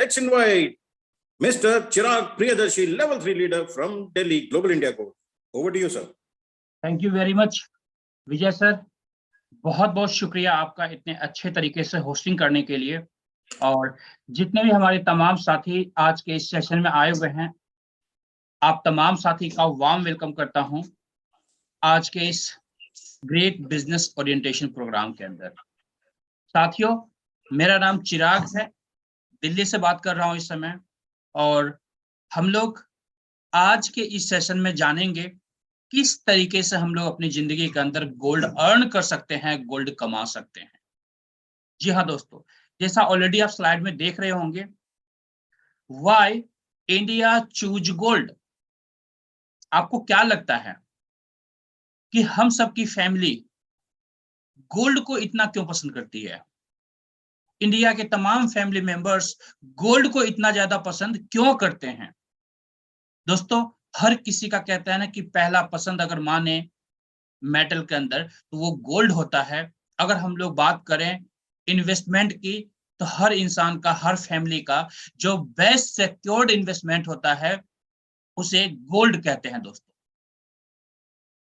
let's invite Mr. Chirag Priyadarshi, level 3 leader from Delhi Global India Gold. Over to you, sir. Thank you very much, Vijay sir. बहुत बहुत शुक्रिया आपका इतने अच्छे तरीके से होस्टिंग करने के लिए। और जितने भी हमारे तमाम साथी आज के इस सेशन में आए हुए हैं, आप तमाम साथी का वार्म वेलकम करता हूं आज के इस ग्रेट बिजनेस ओरिएंटेशन प्रोग्राम के अंदर। साथियों, मेरा नाम चिराग है, दिल्ली से बात कर रहा हूं इस समय। और हम लोग आज के इस सेशन में जानेंगे किस तरीके से हम लोग अपनी जिंदगी के अंदर गोल्ड अर्न कर सकते हैं, गोल्ड कमा सकते हैं। जी हाँ दोस्तों, जैसा ऑलरेडी आप स्लाइड में देख रहे होंगे, व्हाई इंडिया चूज गोल्ड। आपको क्या लगता है कि हम सबकी फैमिली गोल्ड को इतना क्यों पसंद करती है? इंडिया के तमाम फैमिली मेंबर्स गोल्ड को इतना ज्यादा पसंद क्यों करते हैं? दोस्तों, हर किसी का कहता है ना कि पहला पसंद अगर माने मेटल के अंदर तो वो गोल्ड होता है। अगर हम लोग बात करें इन्वेस्टमेंट की, तो हर इंसान का, हर फैमिली का जो बेस्ट सिक्योर्ड इन्वेस्टमेंट होता है उसे गोल्ड कहते हैं। दोस्तों,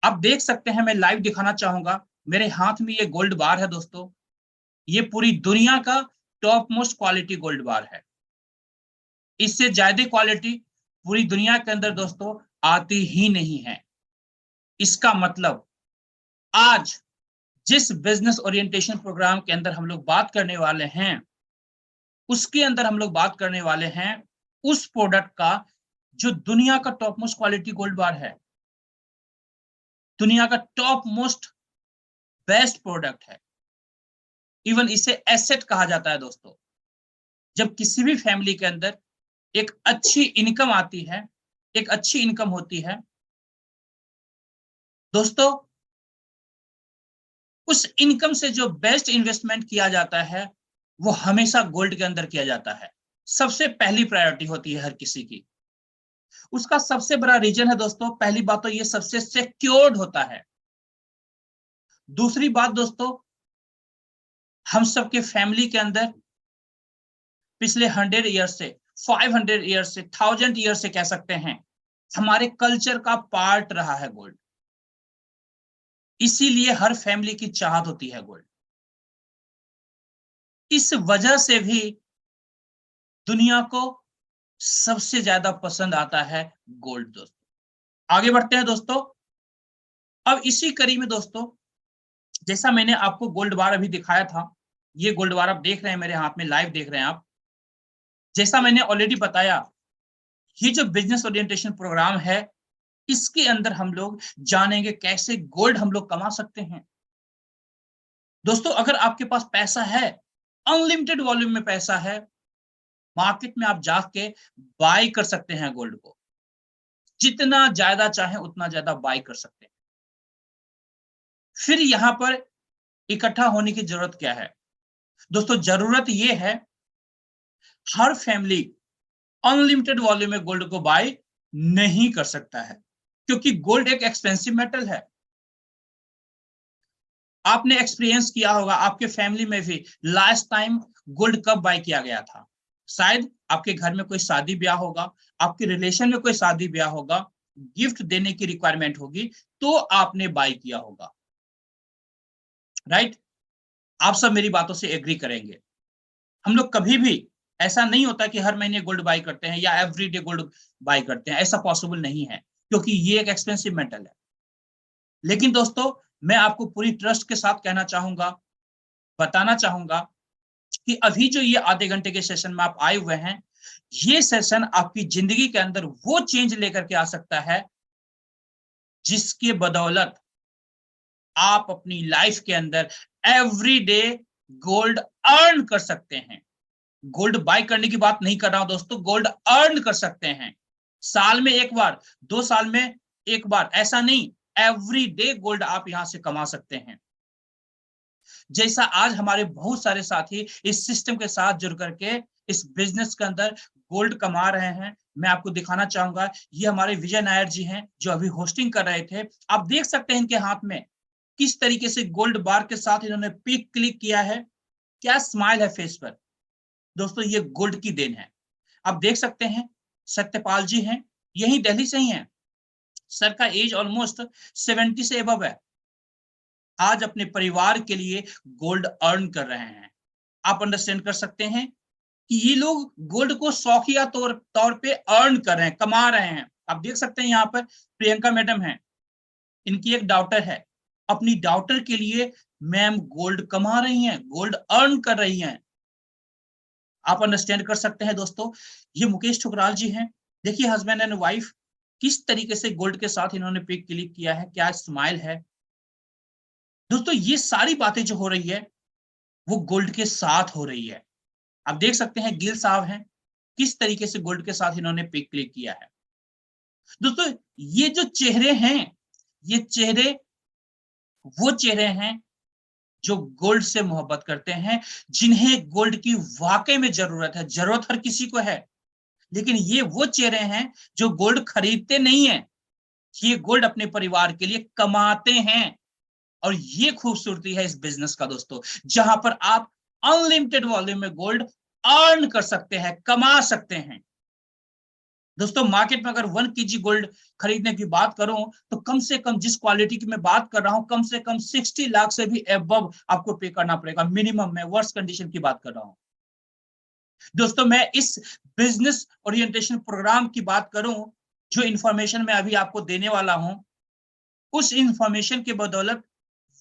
आप देख सकते हैं, मैं लाइव दिखाना चाहूंगा, मेरे हाथ में ये गोल्ड बार है। दोस्तों, ये पूरी दुनिया का टॉप मोस्ट क्वालिटी गोल्ड बार है। इससे ज्यादा क्वालिटी पूरी दुनिया के अंदर दोस्तों आती ही नहीं है। इसका मतलब आज जिस बिजनेस ओरिएंटेशन प्रोग्राम के अंदर हम लोग बात करने वाले हैं, उसके अंदर हम लोग बात करने वाले हैं उस प्रोडक्ट का जो दुनिया का टॉप मोस्ट क्वालिटी गोल्ड बार है, दुनिया का टॉप मोस्ट बेस्ट प्रोडक्ट है। इवन इसे एसेट कहा जाता है। दोस्तों, जब किसी भी फैमिली के अंदर एक अच्छी इनकम आती है, एक अच्छी इनकम होती है, दोस्तों उस इनकम से जो बेस्ट इन्वेस्टमेंट किया जाता है वो हमेशा गोल्ड के अंदर किया जाता है। सबसे पहली प्रायोरिटी होती है हर किसी की। उसका सबसे बड़ा रीजन है दोस्तों, पहली बात तो ये सबसे सिक्योर्ड होता है। दूसरी बात दोस्तों, हम सबके फैमिली के अंदर पिछले 100 ईयर से, 500 ईयर से, 1000 ईयर से कह सकते हैं, हमारे कल्चर का पार्ट रहा है गोल्ड। इसीलिए हर फैमिली की चाहत होती है गोल्ड। इस वजह से भी दुनिया को सबसे ज्यादा पसंद आता है गोल्ड। दोस्तों, आगे बढ़ते हैं दोस्तों। अब इसी कड़ी में दोस्तों, जैसा मैंने आपको गोल्ड बार अभी दिखाया था, ये गोल्ड बार आप देख रहे हैं मेरे हाथ में, लाइव देख रहे हैं आप। जैसा मैंने ऑलरेडी बताया, ये जो बिजनेस ओरिएंटेशन प्रोग्राम है, इसके अंदर हम लोग जानेंगे कैसे गोल्ड हम लोग कमा सकते हैं। दोस्तों, अगर आपके पास पैसा है, अनलिमिटेड वॉल्यूम में पैसा है, मार्केट में आप जाके बाय कर सकते हैं गोल्ड को। जितना ज्यादा चाहे उतना ज्यादा बाय कर सकते हैं। फिर यहां पर इकट्ठा होने की जरूरत क्या है? दोस्तों, जरूरत यह है, हर फैमिली अनलिमिटेड वॉल्यूम में गोल्ड को बाय नहीं कर सकता है, क्योंकि गोल्ड एक एक्सपेंसिव मेटल है। आपने एक्सपीरियंस किया होगा, आपके फैमिली में भी लास्ट टाइम गोल्ड कब बाय किया गया था? शायद आपके घर में कोई शादी ब्याह होगा, आपके रिलेशन में कोई शादी ब्याह होगा, गिफ्ट देने की रिक्वायरमेंट होगी, तो आपने बाय किया होगा। राइट? आप सब मेरी बातों से एग्री करेंगे। हम लोग कभी भी, ऐसा नहीं होता कि हर महीने गोल्ड बाय करते हैं या एवरीडे गोल्ड बाय करते हैं, ऐसा पॉसिबल नहीं है, क्योंकि ये एक एक्सपेंसिव मेटल है। लेकिन दोस्तों, मैं आपको पूरी ट्रस्ट के साथ कहना चाहूंगा, बताना चाहूंगा कि अभी जो ये आधे घंटे के सेशन में आप आए हुए हैं, ये सेशन आपकी जिंदगी के अंदर वो चेंज लेकर के आ सकता है जिसके बदौलत आप अपनी लाइफ के अंदर एवरीडे गोल्ड अर्न कर सकते हैं। गोल्ड बाय करने की बात नहीं कर रहा हूं दोस्तों, गोल्ड अर्न कर सकते हैं। साल में एक बार, 2 साल में एक बार, ऐसा नहीं, एवरी डे गोल्ड आप यहां से कमा सकते हैं। जैसा आज हमारे बहुत सारे साथी इस सिस्टम के साथ जुड़ करके इस बिजनेस के अंदर गोल्ड कमा रहे हैं, मैं आपको दिखाना चाहूंगा। ये हमारे विजय नायर जी हैं जो अभी होस्टिंग कर रहे थे। आप देख सकते हैं इनके हाथ में किस तरीके से गोल्ड बार के साथ इन्होंने पिक क्लिक किया है, क्या स्माइल है फेस पर। दोस्तों, ये गोल्ड की देन है। आप देख सकते हैं सत्यपाल जी हैं, यही दिल्ली से ही हैं। सर का एज ऑलमोस्ट 70 से अबव है। आज अपने परिवार के लिए गोल्ड अर्न कर रहे हैं। आप अंडरस्टैंड कर सकते हैं कि ये लोग गोल्ड को शौकिया तौर पे अर्न कर रहे हैं, कमा रहे हैं। आप देख सकते हैं यहाँ पर प्रियंका मैडम हैं, इनकी एक डॉटर है, अपनी डॉटर के लिए मैम गोल्ड कमा रही हैं, गोल्ड अर्न कर रही हैं। आप अंडरस्टैंड कर सकते हैं दोस्तों। ये मुकेश ठुकराल जी हैं, देखिए हस्बैंड एंड वाइफ किस तरीके से गोल्ड के साथ इन्होंने पिक क्लिक किया है, क्या स्माइल है दोस्तों। ये सारी बातें जो हो रही है वो गोल्ड के साथ हो रही है। आप देख सकते हैं गिल साहब हैं, किस तरीके से गोल्ड के साथ इन्होंने पिक क्लिक किया है दोस्तों। ये जो चेहरे हैं, ये चेहरे वो चेहरे हैं जो गोल्ड से मोहब्बत करते हैं, जिन्हें गोल्ड की वाकई में जरूरत है। जरूरत हर किसी को है, लेकिन ये वो चेहरे हैं जो गोल्ड खरीदते नहीं है, ये गोल्ड अपने परिवार के लिए कमाते हैं। और ये खूबसूरती है इस बिजनेस का दोस्तों, जहां पर आप अनलिमिटेड वॉल्यूम में गोल्ड अर्न कर सकते हैं, कमा सकते हैं दोस्तों। मार्केट में अगर 1 kg गोल्ड खरीदने की बात करूं तो कम से कम, जिस क्वालिटी की मैं बात कर रहा हूं, कम से कम 60 लाख से भी अबव आपको पे करना पड़ेगा मिनिमम। मैं वर्स्ट कंडीशन की बात कर रहा हूं दोस्तों। मैं इस बिजनेस ओरिएंटेशन प्रोग्राम की बात करूं, जो इंफॉर्मेशन मैं अभी आपको देने वाला हूं, उस इंफॉर्मेशन के बदौलत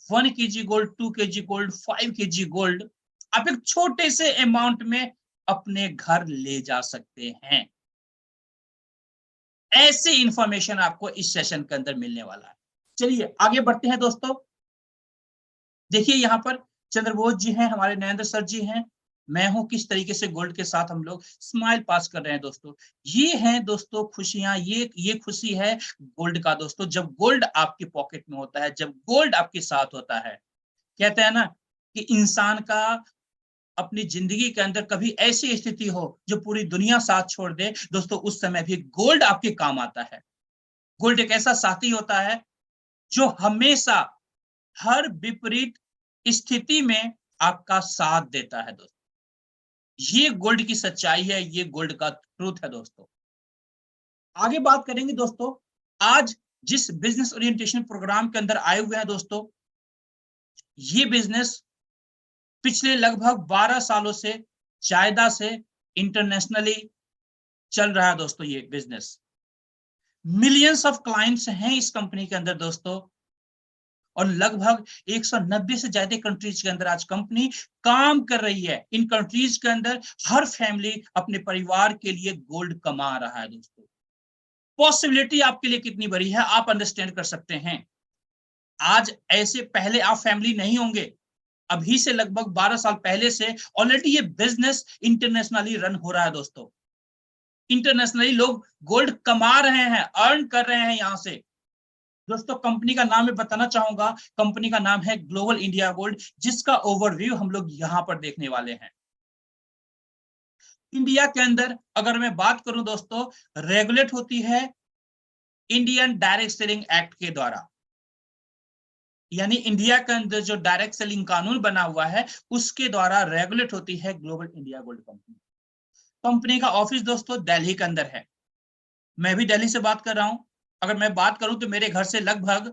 1 kg gold, 2 kg gold, 5 kg gold आप एक छोटे से अमाउंट में अपने घर ले जा सकते हैं। ऐसी इंफॉर्मेशन आपको इस सेशन के अंदर मिलने वाला है। चलिए आगे बढ़ते हैं दोस्तों। देखिए यहाँ पर चंद्रबोस जी हैं, हमारे नरेंद्र सर जी हैं, मैं हूं, किस तरीके से गोल्ड के साथ हम लोग स्माइल पास कर रहे हैं दोस्तों। ये हैं दोस्तों खुशियां, ये खुशी है गोल्ड का दोस्तों। जब गोल्ड आपके पॉकेट में होता है, जब गोल्ड आपके साथ होता है, कहते हैं ना कि इंसान का अपनी जिंदगी के अंदर कभी ऐसी स्थिति हो जो पूरी दुनिया साथ छोड़ दे दोस्तों, उस समय भी गोल्ड आपके काम आता है। गोल्ड एक ऐसा साथी होता है जो हमेशा हर विपरीत स्थिति में आपका साथ देता है दोस्तों। ये गोल्ड की सच्चाई है, ये गोल्ड का ट्रूथ है दोस्तों। आगे बात करेंगे दोस्तों। आज जिस बिजनेस ओरिएंटेशन प्रोग्राम के अंदर आए हुए हैं दोस्तों, ये बिजनेस पिछले लगभग 12 सालों से ज्यादा से इंटरनेशनली चल रहा है दोस्तों। ये बिजनेस मिलियंस ऑफ क्लाइंट्स हैं इस कंपनी के अंदर दोस्तों, और लगभग 190 से ज्यादा कंट्रीज के अंदर आज कंपनी काम कर रही है। इन कंट्रीज के अंदर हर फैमिली अपने परिवार के लिए गोल्ड कमा रहा है दोस्तों। पॉसिबिलिटी आपके लिए कितनी बड़ी है आप अंडरस्टैंड कर सकते हैं। आज ऐसे पहले आप फैमिली नहीं होंगे, अभी से लगभग 12 साल पहले से ऑलरेडी ये बिजनेस इंटरनेशनली रन हो रहा है दोस्तों। इंटरनेशनली लोग गोल्ड कमा रहे हैं, अर्न कर रहे हैं यहां से दोस्तों। कंपनी का नाम मैं बताना चाहूंगा, कंपनी का नाम है ग्लोबल इंडिया गोल्ड, जिसका ओवरव्यू हम लोग यहां पर देखने वाले हैं। इंडिया के अंदर अगर मैं बात करूं दोस्तों, रेगुलेट होती है इंडियन डायरेक्ट सेलिंग एक्ट के द्वारा, यानी इंडिया के अंदर जो डायरेक्ट सेलिंग कानून बना हुआ है उसके द्वारा रेगुलेट होती है global India gold company. Company का ऑफिस दोस्तों दिल्ली के अंदर है, मैं भी दिल्ली से बात कर रहा हूं। अगर मैं बात करूं तो मेरे घर से लगभग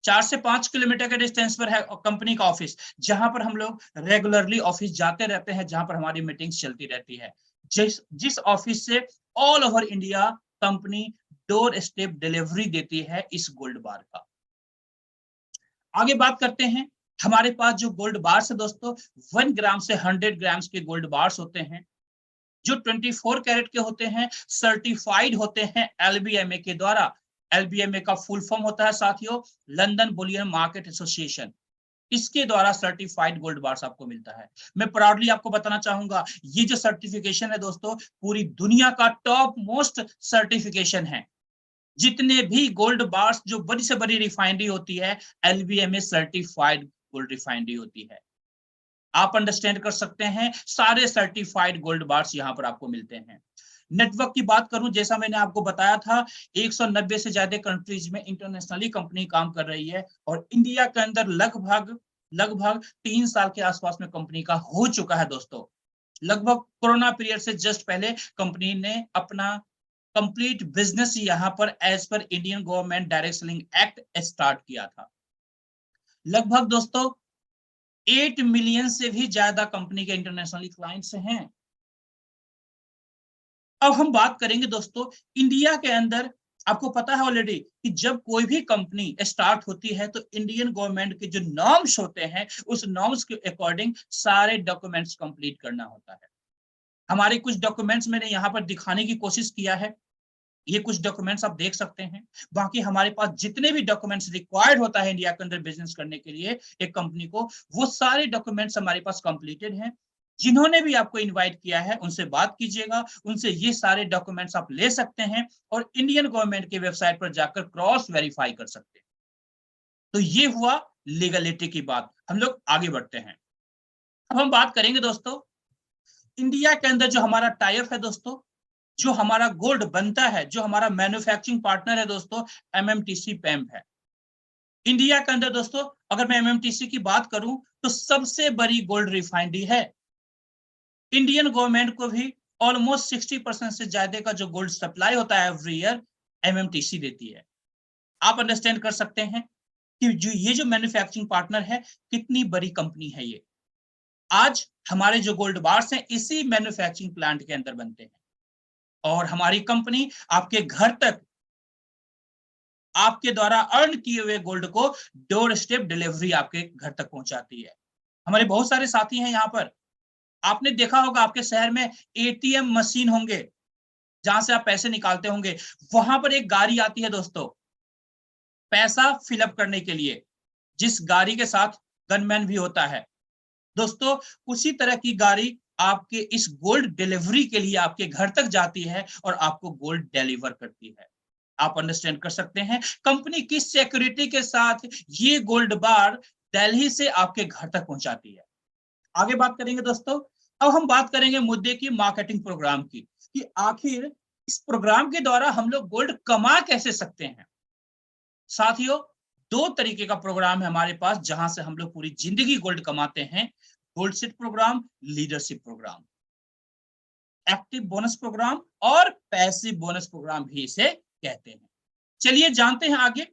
4 से 5 किलोमीटर के डिस्टेंस पर है कंपनी का ऑफिस, जहां पर हम लोग रेगुलरली ऑफिस जाते रहते हैं, जहां पर हमारी मीटिंग्स चलती रहती है। जिस ऑफिस से all over India company door step delivery देती है इस गोल्ड बार का। आगे बात करते हैं। हमारे पास जो गोल्ड बार्स है दोस्तों, 1 ग्राम से 100 ग्राम्स के गोल्ड बार्स होते हैं, जो 24 कैरेट के होते हैं, सर्टिफाइड होते हैं LBMA के द्वारा। LBMA का फुल फॉर्म होता है साथियों, लंदन बुलियन मार्केट एसोसिएशन, इसके द्वारा सर्टिफाइड गोल्ड बार्स आपको मिलता है। मैं प्राउडली आपको बताना चाहूंगा, ये जो सर्टिफिकेशन है दोस्तों, पूरी दुनिया का टॉप मोस्ट सर्टिफिकेशन है। जितने भी गोल्ड बार्स, जो बड़ी से बड़ी रिफाइनरी होती है, LBMA सर्टिफाइड गोल्ड रिफाइनरी होती है। आप अंडरस्टैंड कर सकते हैं, सारे सर्टिफाइड गोल्ड बार्स यहां पर आपको मिलते हैं। नेटवर्क की बात करूं, जैसा मैंने आपको बताया था, 190 से ज्यादा कंट्रीज में इंटरनेशनली कंपनी काम कर रही है, और इंडिया के अंदर लगभग 3 साल के आसपास में कंपनी का हो चुका है दोस्तों। लगभग कोरोना पीरियड से जस्ट पहले कंपनी ने अपना कंप्लीट बिजनेस यहां पर as per Indian government direct selling act start किया था। लगभग दोस्तों 8 मिलियन से भी ज्यादा कंपनी के इंटरनेशनली क्लाइंट्स हैं। अब हम बात करेंगे दोस्तों इंडिया के अंदर, आपको पता है ऑलरेडी कि जब कोई भी कंपनी स्टार्ट होती है तो इंडियन गवर्नमेंट के जो नॉर्म्स होते हैं उस नॉर्म्स के अकॉर्डिंग सारे डॉक्यूमेंट्स कंप्लीट करना होता है। हमारे कुछ डॉक्यूमेंट्स मैंने यहाँ पर दिखाने की कोशिश किया है, ये कुछ डॉक्यूमेंट्स आप देख सकते हैं। बाकी हमारे पास जितने भी डॉक्यूमेंट्स रिक्वायर्ड होता है इंडिया के अंदर बिजनेस करने के लिए एक कंपनी को, वो सारे डॉक्यूमेंट्स हमारे पास कंप्लीटेड हैं। जिन्होंने भी आपको इनवाइट किया है उनसे बात कीजिएगा, उनसे ये सारे डॉक्यूमेंट्स आप ले सकते हैं और इंडियन गवर्नमेंट की वेबसाइट पर जाकर क्रॉस वेरीफाई कर सकते हैं। तो ये हुआ लीगलिटी की बात। हम लोग आगे बढ़ते हैं। अब हम बात करेंगे दोस्तों इंडिया के अंदर जो हमारा टाइप है दोस्तों, जो हमारा गोल्ड बनता है, जो हमारा मैन्युफैक्चरिंग पार्टनर है दोस्तों, एमएमटीसी पैम्प है। इंडिया के अंदर दोस्तों अगर मैं एमएमटीसी की बात करूं तो सबसे बड़ी गोल्ड रिफाइनरी है। इंडियन गवर्नमेंट को भी ऑलमोस्ट 60% से ज्यादा का जो गोल्ड सप्लाई होता है एवरी ईयर एमएमटीसी देती है। आप अंडरस्टैंड कर सकते हैं कि जो मैन्युफैक्चरिंग पार्टनर है कितनी बड़ी कंपनी है ये। आज हमारे जो गोल्ड बार्स हैं इसी मैन्युफैक्चरिंग प्लांट के अंदर बनते हैं और हमारी कंपनी आपके घर तक आपके द्वारा अर्न किए हुए गोल्ड को डोर स्टेप डिलीवरी आपके घर तक पहुंचाती है। हमारे बहुत सारे साथी हैं यहाँ पर। आपने देखा होगा आपके शहर में एटीएम मशीन होंगे जहां से आप पैसे निकालते होंगे, वहां पर एक गाड़ी आती है दोस्तों पैसा फिलअप करने के लिए, जिस गाड़ी के साथ गनमैन भी होता है। दोस्तों उसी तरह की गाड़ी आपके इस गोल्ड डिलीवरी के लिए आपके घर तक जाती है और आपको गोल्ड डिलीवर करती है। आप अंडरस्टैंड कर सकते हैं कंपनी किस सिक्योरिटी के साथ ये गोल्ड बार दिल्ली से आपके घर तक पहुंचाती है। आगे बात करेंगे दोस्तों। अब हम बात करेंगे मुद्दे की मार्केटिंग प्रोग्राम की, कि आखिर इस प्रोग्राम के द्वारा हम लोग गोल्ड कमा कैसे सकते हैं। साथियों दो तरीके का प्रोग्राम है हमारे पास जहां से हम लोग पूरी जिंदगी गोल्ड कमाते हैं। Gold seat programme, leadership programme, active bonus programme और पैसिव बोनस प्रोग्राम भी इसे कहते हैं। चलिए जानते हैं आगे।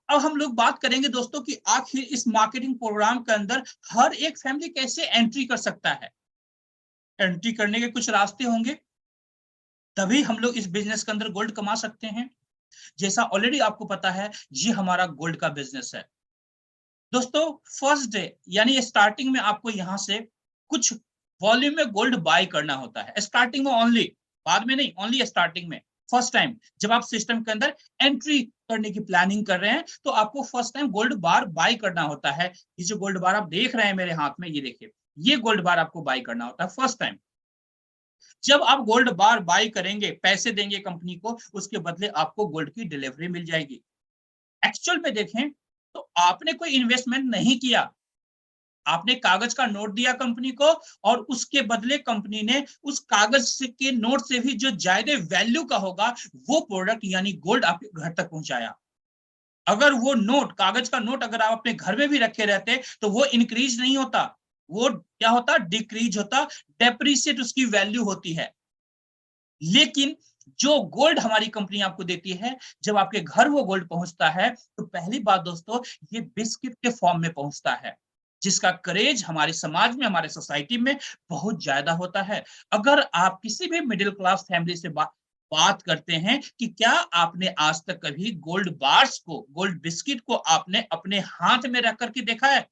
अब हम लोग बात करेंगे दोस्तों कि आखिर इस मार्केटिंग प्रोग्राम के अंदर हर एक फैमिली कैसे एंट्री कर सकता है। एंट्री करने के कुछ रास्ते होंगे, तभी हम लोग इस बिजनेस के अंदर गोल्ड कमा सकते हैं। जैसा ऑलरेडी आपको पता है ये हमारा गोल्ड का बिजनेस है दोस्तों। फर्स्ट डे यानी स्टार्टिंग में आपको यहां से कुछ वॉल्यूम में गोल्ड बाय करना होता है। स्टार्टिंग में ओनली, बाद में नहीं, ओनली स्टार्टिंग में। फर्स्ट टाइम जब आप सिस्टम के अंदर एंट्री करने की प्लानिंग कर रहे हैं तो आपको first time gold bar buy करना होता है। ये जो गोल्ड बार आप देख रहे हैं मेरे हाथ में, ये देखिए, ये गोल्ड बार आपको बाय करना होता है फर्स्ट टाइम। जब आप गोल्ड बार बाय करेंगे, पैसे देंगे कंपनी को, उसके बदले आपको गोल्ड की डिलीवरी मिल जाएगी। एक्चुअल में देखें तो आपने कोई इन्वेस्टमेंट नहीं किया, आपने कागज का नोट दिया कंपनी को और उसके बदले कंपनी ने उस कागज के नोट से भी जो ज्यादा वैल्यू का होगा वो प्रोडक्ट यानी गोल्ड आपके घर तक पहुंचाया। अगर वो नोट, कागज का नोट अगर आप अपने घर में भी रखे रहते तो वो इंक्रीज नहीं होता, वो क्या होता, डिक्रीज होता, डेप्रिसिएट उसकी वैल्यू होती है। लेकिन जो गोल्ड हमारी कंपनी आपको देती है, जब आपके घर वो गोल्ड पहुंचता है तो पहली बात दोस्तों ये बिस्किट के फॉर्म में पहुंचता है, जिसका क्रेज हमारे समाज में, हमारे सोसाइटी में बहुत ज्यादा होता है। अगर आप किसी भी मिडिल क्लास फैमिली से बात करते हैं कि क्या आपने आज तक कभी गोल्ड बार्स को, गोल्ड बिस्किट को आपने अपने हाथ में रख करके देखा है,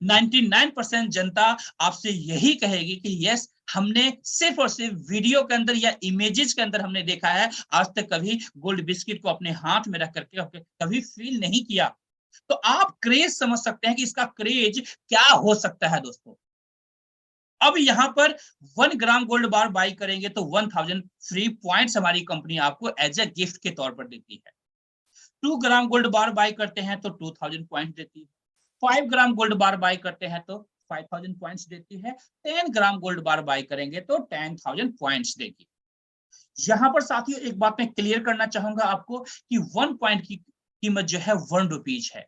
99% जनता आपसे यही कहेगी कि यस, हमने सिर्फ और सिर्फ वीडियो के अंदर या इमेजेस के अंदर हमने देखा है, आज तक कभी गोल्ड बिस्किट को अपने हाथ में रख करके कभी फील नहीं किया। तो आप क्रेज समझ सकते हैं कि इसका क्रेज क्या हो सकता है दोस्तों। अब यहां पर 1 ग्राम गोल्ड बार बाय करेंगे तो 1000 फ्री पॉइंट्स हमारी कंपनी आपको एज ए गिफ्ट के तौर पर देती है। 2 ग्राम गोल्ड बार बाय करते हैं तो 2000 पॉइंट देती है। 5 ग्राम गोल्ड बार बाय करते हैं तो 5000 पॉइंट्स देती है। 10 ग्राम गोल्ड बार बाय करेंगे तो 10,000 पॉइंट्स देगी। यहां पर साथियों एक बात मैं क्लियर करना चाहूंगा आपको कि 1 पॉइंट की कीमत जो है 1 रुपीज है।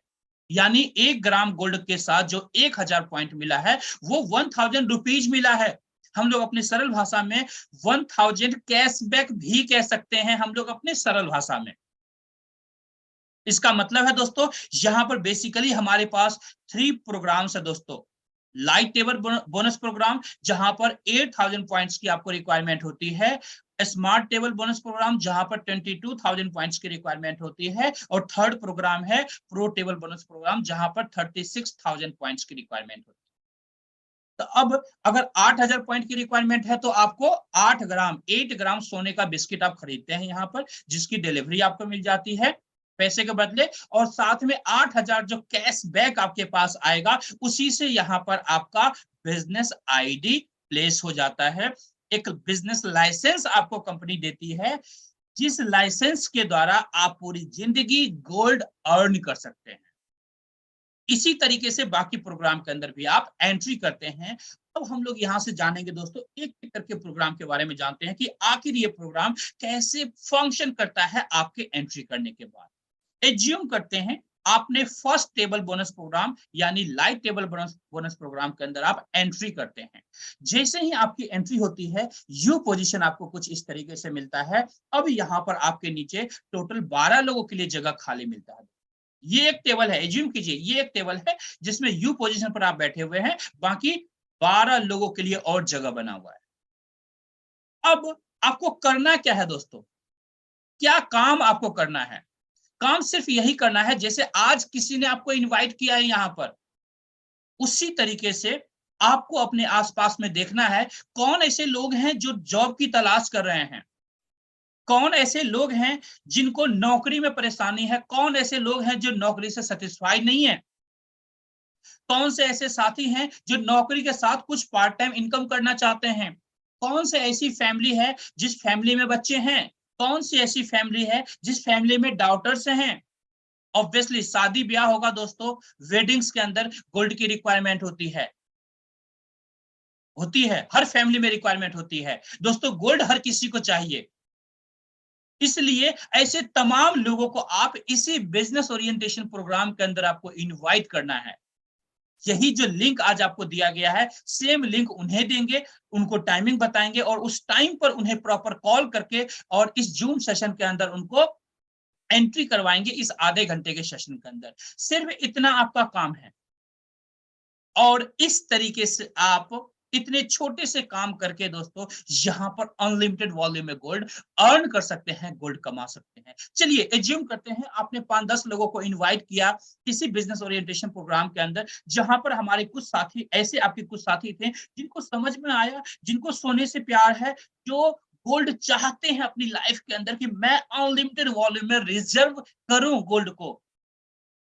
यानी 1 ग्राम गोल्ड के साथ जो 1000 पॉइंट मिला है वो 1000 रुपीज मिला है। हम लोग अपनी सरल भाषा में 1000 कैशबैक भी कह सकते हैं, हम लोग अपने सरल भाषा में। इसका मतलब है दोस्तों, यहां पर बेसिकली हमारे पास 3 प्रोग्राम्स है दोस्तों। लाइट टेबल बोनस प्रोग्राम जहां पर 8000 पॉइंट्स की आपको रिक्वायरमेंट होती है, स्मार्ट टेबल बोनस प्रोग्राम जहां पर 22000 पॉइंट्स की रिक्वायरमेंट होती है, और थर्ड प्रोग्राम है प्रो टेबल बोनस प्रोग्राम जहां पर 36000 पॉइंट्स की रिक्वायरमेंट होती है। तो अब अगर 8000 पॉइंट की रिक्वायरमेंट है तो आपको 8 ग्राम सोने का बिस्किट आप खरीदते हैं यहाँ पर, जिसकी डिलीवरी आपको मिल जाती है पैसे के बदले, और साथ में 8000 जो कैश बैक आपके पास आएगा, उसी से यहाँ पर आपका बिजनेस आईडी प्लेस हो जाता है। एक बिजनेस लाइसेंस आपको कंपनी देती है, जिस लाइसेंस के द्वारा आप पूरी जिंदगी गोल्ड अर्न कर सकते हैं। इसी तरीके से बाकी प्रोग्राम के अंदर भी आप एंट्री करते हैं। अब हम लोग यहां से जानेंगे दोस्तों, एक एक करके प्रोग्राम के बारे में जानते हैं कि आखिर ये प्रोग्राम कैसे फंक्शन करता है आपके एंट्री करने के बाद। एज्यूम करते हैं आपने फर्स्ट टेबल बोनस प्रोग्राम यानी लाइट टेबल बोनस प्रोग्राम के अंदर आप एंट्री करते हैं। जैसे ही आपकी एंट्री होती है, यू पोजीशन आपको कुछ इस तरीके से मिलता है। अब यहाँ पर आपके नीचे टोटल 12 लोगों के लिए जगह खाली मिलता है। ये एक टेबल है, एज्यूम कीजिए ये एक टेबल है जिसमें यू पोजीशन पर आप बैठे हुए हैं, बाकी 12 लोगों के लिए और जगह बना हुआ है। अब आपको करना क्या है दोस्तों, क्या काम आपको करना है? काम सिर्फ यही करना है, जैसे आज किसी ने आपको इनवाइट किया है यहां पर, उसी तरीके से आपको अपने आसपास में देखना है कौन ऐसे लोग हैं जो जॉब की तलाश कर रहे हैं, कौन ऐसे लोग हैं जिनको नौकरी में परेशानी है, कौन ऐसे लोग हैं जो नौकरी से सेटिस्फाइड नहीं है, कौन से ऐसे साथी हैं जो नौकरी के साथ कुछ पार्ट टाइम इनकम करना चाहते हैं, कौन से ऐसी फैमिली है जिस फैमिली में बच्चे हैं, कौन सी ऐसी फैमिली है जिस फैमिली में डाउटर्स हैं। ऑब्वियसली शादी ब्याह होगा दोस्तों, वेडिंग्स के अंदर गोल्ड की रिक्वायरमेंट होती है, हर फैमिली में रिक्वायरमेंट होती है दोस्तों, गोल्ड हर किसी को चाहिए। इसलिए ऐसे तमाम लोगों को आप इसी बिजनेस ओरिएंटेशन प्रोग्राम के अंदर आपको इनवाइट करना है। यही जो लिंक आज आपको दिया गया है, सेम लिंक उन्हें देंगे, उनको टाइमिंग बताएंगे और उस टाइम पर उन्हें प्रॉपर कॉल करके और इस जूम सेशन के अंदर उनको एंट्री करवाएंगे इस आधे घंटे के सेशन के अंदर। सिर्फ इतना आपका काम है, और इस तरीके से आप इतने छोटे से काम करके दोस्तों यहां पर अनलिमिटेड वॉल्यूम में गोल्ड अर्न कर सकते हैं, गोल्ड कमा सकते हैं। चलिए एज्यूम करते हैं आपने 5-10 लोगों को इनवाइट किया किसी बिजनेस ओरिएंटेशन प्रोग्राम के अंदर, जहां पर हमारे कुछ साथी ऐसे आपके कुछ साथी थे जिनको समझ में आया, जिनको सोने से प्यार है, जो गोल्ड चाहते हैं अपनी लाइफ के अंदर कि मैं अनलिमिटेड वॉल्यूम में रिजर्व करूं गोल्ड को।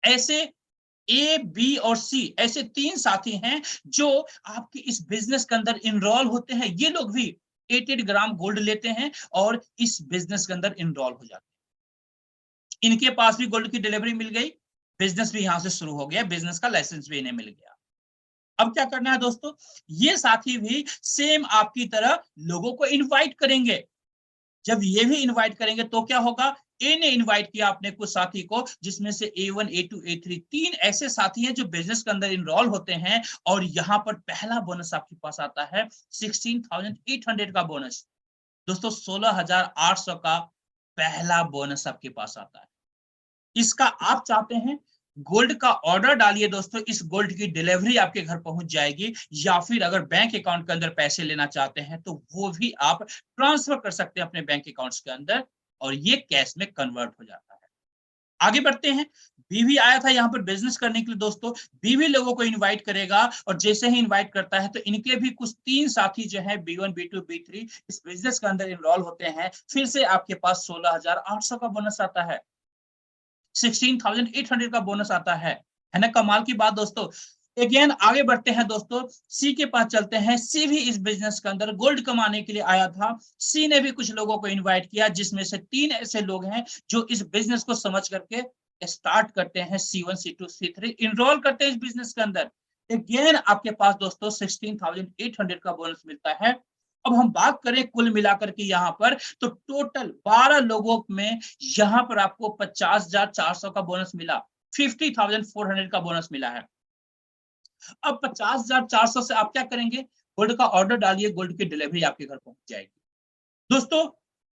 ऐसे ए, बी और सी ऐसे 3 साथी हैं जो आपके इस बिजनेस के अंदर इनरोल होते हैं। ये लोग भी 8 ग्राम गोल्ड लेते हैं और इस बिजनेस के अंदर इनरोल हो जाते हैं। इनके पास भी गोल्ड की डिलीवरी मिल गई, बिजनेस भी यहां से शुरू हो गया, बिजनेस का लाइसेंस भी इन्हें मिल गया। अब क्या करना है दोस्तों, ये साथी भी सेम आपकी तरह लोगों को इनवाइट करेंगे। जब ये भी इनवाइट करेंगे तो क्या होगा, ए ने इनवाइट किया अपने कुछ साथी को, जिसमें से A1, A2, A3 3 ऐसे साथी हैं जो बिजनेस के अंदर इनरोल होते हैं, और यहाँ पर पहला बोनस आपके पास आता है 16,800 का बोनस। दोस्तों 16,800 का पहला बोनस आपके पास आता है। इसका आप चाहते हैं गोल्ड का ऑर्डर डालिए दोस्तों, इस गोल्ड की डिलीवरी आपके घर पहुंच जाएगी, या फिर अगर बैंक अकाउंट के अंदर पैसे लेना चाहते हैं तो वो भी आप ट्रांसफर कर सकते हैं अपने बैंक अकाउंट्स के अंदर, और ये कैश में कन्वर्ट हो जाता है। आगे बढ़ते हैं। बीवी आया था यहाँ पर बिजनेस करने के लिए दोस्तों, बीवी लोगों को इनवाइट करेगा, और जैसे ही इनवाइट करता है तो इनके भी कुछ 3 साथी जो है B1, B2, B3 इस बिजनेस के अंदर इनरोल होते हैं। फिर से आपके पास 16,800 का बोनस आता है, 16,800 का बोनस आता है ना? कमाल की बात दोस्तों। अगेन आगे बढ़ते हैं दोस्तों, सी के पास चलते हैं। सी भी इस बिजनेस के अंदर गोल्ड कमाने के लिए आया था। सी ने भी कुछ लोगों को इनवाइट किया, जिसमें से 3 ऐसे लोग हैं जो इस बिजनेस को समझ करके स्टार्ट करते हैं, C1, C2, C3 इनरोल करते हैं इस बिजनेस के अंदर। अगेन आपके पास दोस्तों 16,800 का बोनस मिलता है। अब हम बात करें कुल मिलाकर के यहाँ पर, तो टोटल 12 लोगों में यहाँ पर आपको 50,400 का बोनस मिला। 50,400 का बोनस मिला है। अब 50,400 से आप क्या करेंगे, गोल्ड का ऑर्डर डालिए, गोल्ड की डिलीवरी आपके घर पहुंच जाएगी। दोस्तों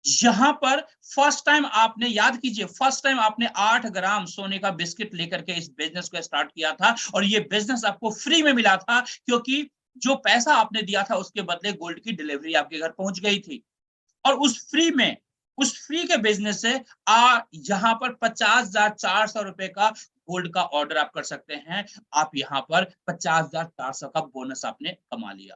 यहां पर फर्स्ट टाइम आपने, याद कीजिए, फर्स्ट टाइम आपने 8 ग्राम सोने का बिस्किट लेकर के इस बिजनेस को स्टार्ट किया था, और ये बिजनेस आपको फ्री में मिला था, क्योंकि जो पैसा आपने दिया था उसके बदले गोल्ड की डिलीवरी आपके घर पहुंच गई थी। और उस फ्री के बिजनेस से यहाँ पर 50,400 रुपए का गोल्ड का ऑर्डर आप कर सकते हैं। आप यहाँ पर 50,400 का बोनस आपने कमा लिया,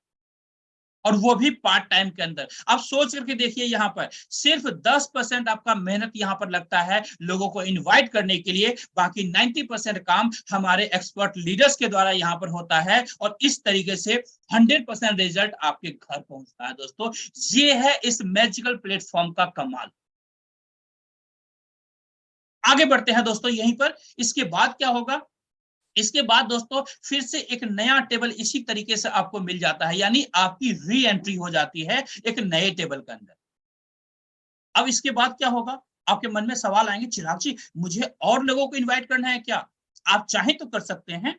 और वो भी पार्ट टाइम के अंदर। आप सोच करके देखिए, यहाँ पर सिर्फ 10% आपका मेहनत यहाँ पर लगता है लोगों को इनवाइट करने के लिए, बाकी 90% काम हमारे एक्सपर्ट लीडर्स के द्वारा यहाँ पर होता है, और इस तरीके से 100% रिजल्ट आपके घर पहुंचता है। दोस्तों ये है इस मैजिकल प्लेटफॉर्म का कमाल। आगे बढ़ते हैं दोस्तों यहीं पर। इसके बाद क्या होगा, इसके बाद दोस्तों फिर से एक नया टेबल इसी तरीके से आपको मिल जाता है, यानी आपकी री एंट्री हो जाती है एक नए टेबल के अंदर। अब इसके बाद क्या होगा, आपके मन में सवाल आएंगे, चिराग जी मुझे और लोगों को इनवाइट करना है क्या? आप चाहें तो कर सकते हैं,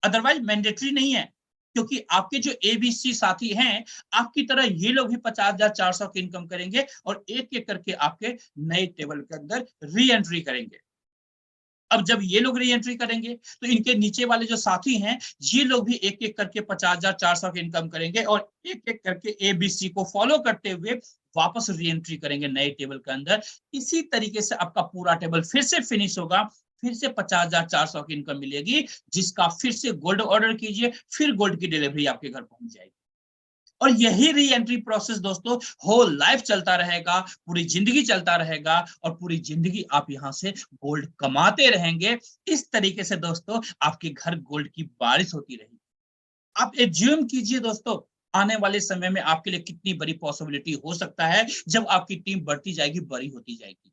अदरवाइज मैंडेटरी नहीं है, क्योंकि आपके जो एबीसी साथी हैं, आपकी तरह ये लोग भी 50,400 की इनकम करेंगे, और एक एक करके आपके नए टेबल के अंदर री एंट्री करेंगे। अब जब ये लोग री एंट्री करेंगे तो इनके नीचे वाले जो साथी हैं, ये लोग भी एक एक करके 50,400 की इनकम करेंगे, और एक एक करके एबीसी को फॉलो करते हुए वापस री एंट्री करेंगे नए टेबल के अंदर। इसी तरीके से आपका पूरा टेबल फिर से फिनिश होगा, फिर से 50,400 की इनकम मिलेगी, जिसका फिर से गोल्ड ऑर्डर कीजिए, फिर गोल्ड की डिलीवरी आपके घर पहुंच जाएगी। और यही री एंट्री प्रोसेस दोस्तों होल लाइफ चलता रहेगा, पूरी जिंदगी चलता रहेगा, और पूरी जिंदगी आप यहां से गोल्ड कमाते रहेंगे। इस तरीके से दोस्तों आपके घर गोल्ड की बारिश होती रहेगी। आप एज्यूम कीजिए दोस्तों, आने वाले समय में आपके लिए कितनी बड़ी पॉसिबिलिटी हो सकता है जब आपकी टीम बढ़ती जाएगी, बड़ी होती जाएगी।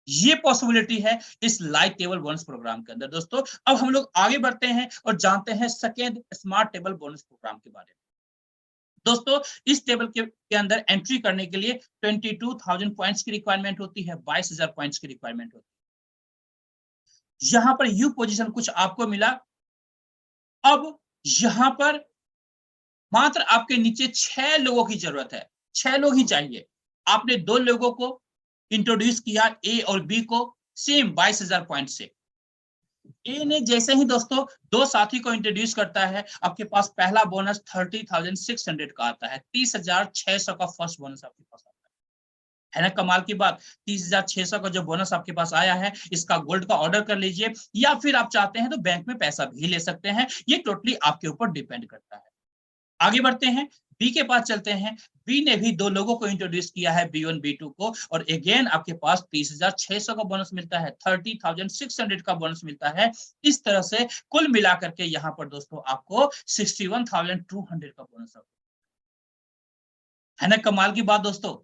ये पॉसिबिलिटी है इस लाइव टेबल बोनस प्रोग्राम के अंदर। दोस्तों अब हम लोग आगे बढ़ते हैं और जानते हैं second smart table bonus programme के बारे में। दोस्तों इस टेबल के अंदर एंट्री करने के लिए 22,000 पॉइंट्स की रिक्वायरमेंट होती है, 22,000 पॉइंट्स की रिक्वायरमेंट होती है। यहां पर यू पोजीशन कुछ आपको मिला। अब यहां पर मात्र आपके नीचे 6 लोगों की जरूरत है, 6 लोग ही चाहिए। आपने 2 लोगों को इंट्रोड्यूस किया, ए और बी को, सेम 22,000 पॉइंट से। ए ने जैसे ही दोस्तों 2 साथी को इंट्रोड्यूस करता है, आपके पास पहला बोनस 30,600 का आता है। 30,600 का फर्स्ट बोनस आपके पास आता है ना? कमाल की बात। 30,600 का जो बोनस आपके पास आया है, इसका गोल्ड का ऑर्डर कर लीजिए, या फिर आप चाहते हैं तो बैंक में पैसा भी ले सकते हैं। ये टोटली आपके ऊपर डिपेंड करता है। आगे बढ़ते हैं, बी के पास चलते हैं। बी ने भी 2 लोगों को इंट्रोड्यूस किया है, B1 B2 को, और अगेन आपके पास 30,600 का बोनस मिलता है, 30,600 का बोनस मिलता है। इस तरह से कुल मिलाकर के यहाँ पर दोस्तों आपको 61,200 का बोनस है ना? कमाल की बात दोस्तों।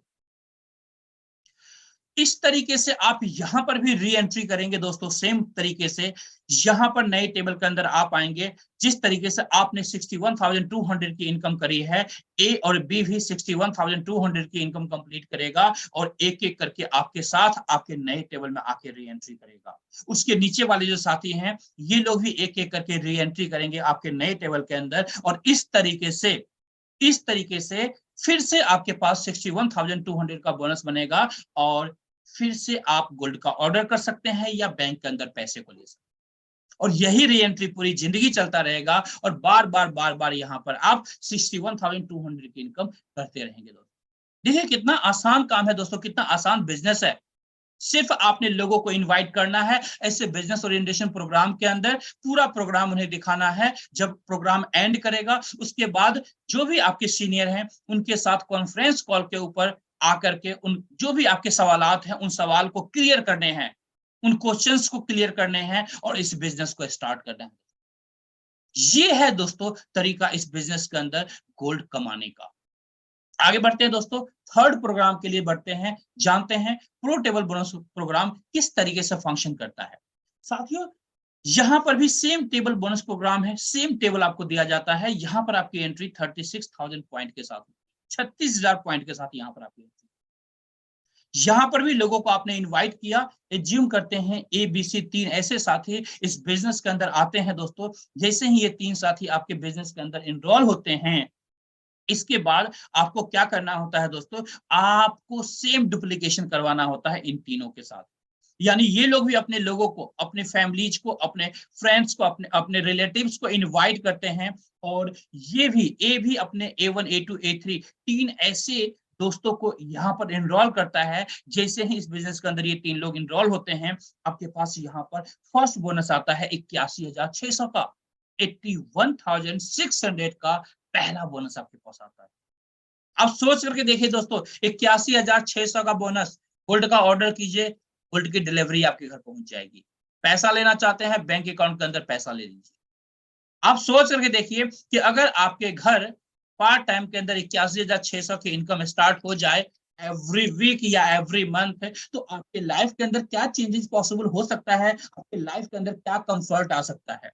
इस तरीके से आप यहां पर भी री एंट्री करेंगे दोस्तों, सेम तरीके से यहां पर नए टेबल के अंदर आप आएंगे। जिस तरीके से आपने 61,200 की इनकम करी है, ए और बी भी 61,200 की इनकम कंप्लीट करेगा, और एक एक करके आपके साथ आपके नए टेबल में आके री एंट्री करेगा। उसके नीचे वाले जो साथी हैं, ये लोग भी एक एक करके री एंट्री करेंगे आपके नए टेबल के अंदर, और इस तरीके से फिर से आपके पास 61,200 का बोनस बनेगा, और फिर से आप गोल्ड का ऑर्डर कर सकते हैं या बैंक के अंदर पैसे को ले सकते हैं। और यही री एंट्री पूरी जिंदगी चलता रहेगा, और बार बार यहाँ पर आप 61,200 की इनकम करते रहेंगे दोस्तों। देखिए कितना आसान काम है दोस्तों, कितना आसान बिजनेस है। सिर्फ आपने लोगों को इनवाइट करना है ऐसे बिजनेस ओरिएंटेशन प्रोग्राम के अंदर, पूरा प्रोग्राम उन्हें दिखाना है। जब प्रोग्राम एंड करेगा, उसके बाद जो भी आपके सीनियर हैं, उनके साथ कॉन्फ्रेंस कॉल के ऊपर आकर के उन जो भी आपके सवालात हैं, उन सवाल को क्लियर करने हैं, उन क्वेश्चंस को क्लियर करने हैं, और इस बिजनेस को स्टार्ट करना है। ये है दोस्तों तरीका इस बिजनेस के अंदर गोल्ड कमाने का। आगे बढ़ते हैं दोस्तों, थर्ड प्रोग्राम के लिए बढ़ते हैं, जानते हैं प्रो टेबल बोनस प्रोग्राम किस तरीके से फंक्शन करता है। साथियों यहां पर भी सेम टेबल बोनस प्रोग्राम है, सेम टेबल आपको दिया जाता है। यहां पर आपकी एंट्री 36,000 पॉइंट के साथ, 36,000 पॉइंट के साथ यहां पर आपकी एंट्री। यहाँ पर भी लोगों को आपने इनवाइट किया। एज्यूम करते हैं ABC 3 ऐसे साथी इस बिजनेस के अंदर आते हैं दोस्तों। जैसे ही ये 3 साथी आपके बिजनेस के अंदर इनरोल होते हैं, इसके बाद आपको क्या करना होता है दोस्तों, आपको सेम डुप्लीकेशन करवाना होता है इन तीनों के साथ। यानी ये लोग भी अपने लोगों को, अपने फैमिलीज को, अपने फ्रेंड्स को, अपने अपने रिलेटिव्स को इनवाइट करते हैं। और ये भी अपने A1 A2 A3 3 ऐसे दोस्तों को यहाँ पर एनरोल करता है। जैसे ही इस बिजनेस के अंदर ये 3 लोग एनरोल होते हैं, आपके पास यहाँ पर फर्स्ट बोनस आता है 81,600 का। 81,600 का पहला बोनस आपके पास आता है। आप सोच करके देखिए दोस्तों, 81,600 का बोनस। गोल्ड का ऑर्डर कीजिए, गोल्ड की डिलीवरी आपके घर पहुंच जाएगी। पैसा लेना चाहते हैं, बैंक अकाउंट के अंदर पैसा ले लीजिए। आप सोच करके देखिए कि अगर आपके घर पार्ट टाइम के अंदर 81,600 की इनकम स्टार्ट हो जाए एवरी वीक या एवरी मंथ, तो आपके लाइफ के अंदर क्या चेंजेस पॉसिबल हो सकता है, आपके लाइफ के अंदर क्या कंफर्ट आ सकता है।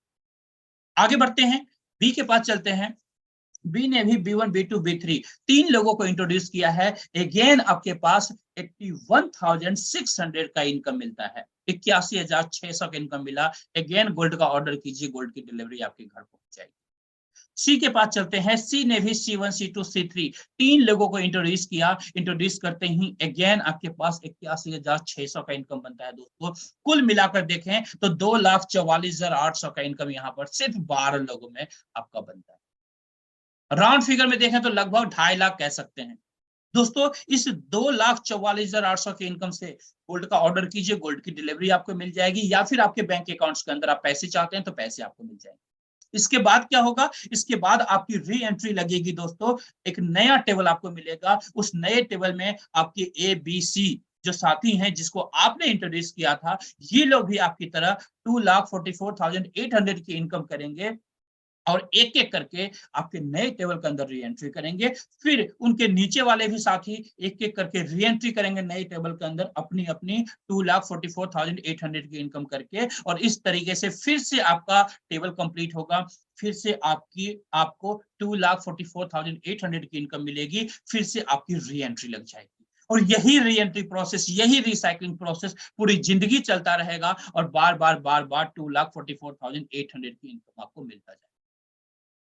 आगे बढ़ते हैं, बी के पास चलते हैं। बी ने भी B1 B2 B3 3 लोगों को इंट्रोड्यूस किया है। अगेन आपके पास 81,600 का इनकम मिलता है। 81,600 का इनकम मिला। अगेन गोल्ड का ऑर्डर कीजिए, गोल्ड की डिलीवरी आपके घर पहुंच जाएगी। सी के पास चलते हैं। सी ने भी C1 C2 C3 3 लोगों को इंट्रोड्यूस किया। इंट्रोड्यूस करते ही अगेन आपके पास 81,600 का इनकम बनता है दोस्तों। कुल मिलाकर देखें तो 2,44,800 का इनकम यहाँ पर सिर्फ 12 लोगों में आपका बनता है। राउंड फिगर में देखें तो लगभग 2.5 लाख कह सकते हैं दोस्तों। इस 2,44,800 की इनकम से गोल्ड का ऑर्डर कीजिए, गोल्ड की डिलीवरी आपको मिल जाएगी, या फिर आपके बैंक अकाउंट्स के अंदर आप पैसे चाहते हैं तो पैसे आपको मिल जाएंगे। इसके बाद क्या होगा, इसके बाद आपकी री एंट्री लगेगी दोस्तों। एक नया टेबल आपको मिलेगा। उस नए टेबल में आपके ABC जो साथी हैं जिसको आपने इंट्रोड्यूस किया था, ये लोग भी आपकी तरह 2,44,800 की इनकम करेंगे और एक एक करके आपके नए टेबल के अंदर री एंट्री करेंगे। फिर उनके नीचे वाले भी साथी एक एक करके री एंट्री करेंगे नए टेबल के अंदर अपनी अपनी 2,44,800 की इनकम करके। और इस तरीके से फिर से आपका टेबल कंप्लीट होगा। फिर से आपको 2,44,800 की इनकम मिलेगी। फिर से आपकी री एंट्री लग जाएगी। और यही री एंट्री प्रोसेस, यही रिसाइकलिंग प्रोसेस पूरी जिंदगी चलता रहेगा और बार बार 2,44,800 की इनकम आपको मिलता जाएगा।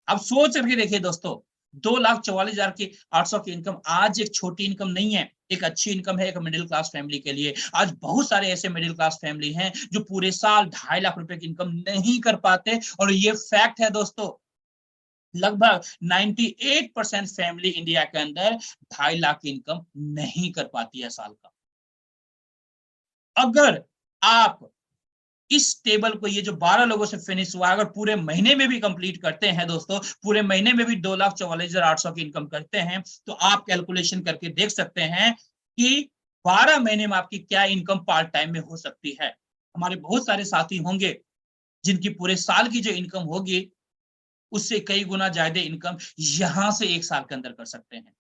अब सोच करके देखिए दोस्तों, 2,44,800 की इनकम आज एक छोटी इनकम नहीं है, एक अच्छी इनकम है एक मिडिल क्लास फैमिली के लिए। आज बहुत सारे ऐसे मिडिल क्लास फैमिली हैं जो पूरे साल 2.5 लाख रुपए की इनकम नहीं कर पाते। और ये फैक्ट है दोस्तों, लगभग 98% फैमिली इंडिया के अंदर 2.5 लाख की इनकम नहीं कर पाती है साल का। अगर आप इस टेबल को, ये जो 12 लोगों से फिनिश हुआ, अगर पूरे महीने में भी कंप्लीट करते हैं दोस्तों, पूरे महीने में भी 2,44,800 की इनकम करते हैं, तो आप कैलकुलेशन करके देख सकते हैं कि 12 महीने में आपकी क्या इनकम पार्ट टाइम में हो सकती है। हमारे बहुत सारे साथी होंगे जिनकी पूरे साल की जो इनकम होगी उससे कई गुना ज्यादा इनकम यहां से एक साल के अंदर कर सकते हैं।